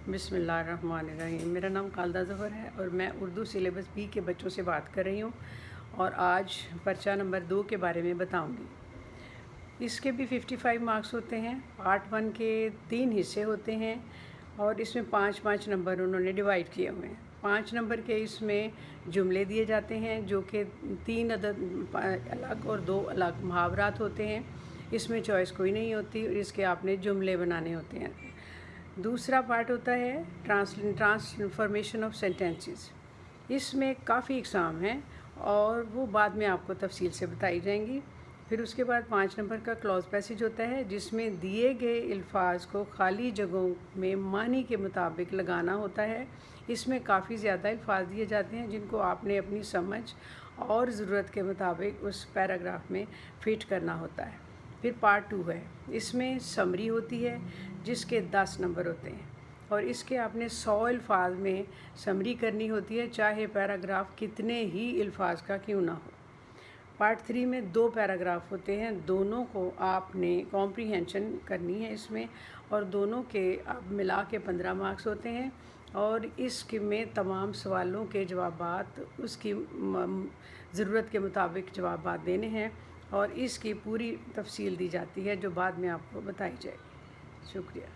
बिस्मिल्लाहिर्रहमानिर्रहीम। मेरा नाम खालदा ज़फ़र है और मैं उर्दू सिलेबस बी के बच्चों से बात कर रही हूँ और आज पर्चा नंबर 2 के बारे में बताऊँगी। इसके भी 55 मार्क्स होते हैं। पार्ट 1 के 3 हिस्से होते हैं और इसमें 5-5 नंबर उन्होंने डिवाइड किए हुए हैं। 5 नंबर के इसमें जुमले दिए जाते हैं जो कि 3 अदद अलग और 2 अलग मुहावरात होते हैं। इसमें चॉइस कोई नहीं होती और इसके आपने जुमले बनाने होते हैं। दूसरा पार्ट होता है ट्रांसफॉर्मेशन ऑफ सेंटेंसेस। इसमें काफ़ी एग्ज़ाम हैं और वो बाद में आपको तफसील से बताई जाएंगी। फिर उसके बाद 5 नंबर का क्लॉज पैसेज होता है जिसमें दिए गए अल्फाज को खाली जगहों में मानी के मुताबिक लगाना होता है। इसमें काफ़ी ज़्यादा अल्फाज दिए जाते हैं जिनको आपने अपनी समझ और ज़रूरत के मुताबिक उस पैराग्राफ में फ़िट करना होता है। फिर पार्ट 2 है, इसमें समरी होती है जिसके 10 नंबर होते हैं और इसके आपने 100 अल्फाज में समरी करनी होती है, चाहे पैराग्राफ कितने ही अल्फाज का क्यों ना हो। पार्ट 3 में 2 पैराग्राफ होते हैं, दोनों को आपने कॉम्प्रीहेंशन करनी है इसमें और दोनों के अब मिला के 15 मार्क्स होते हैं और इसके में तमाम सवालों के जवाबात उसकी ज़रूरत के मुताबिक जवाबात देने हैं और इसकी पूरी तफसील दी जाती है जो बाद में आपको बताई जाएगी। शुक्रिया।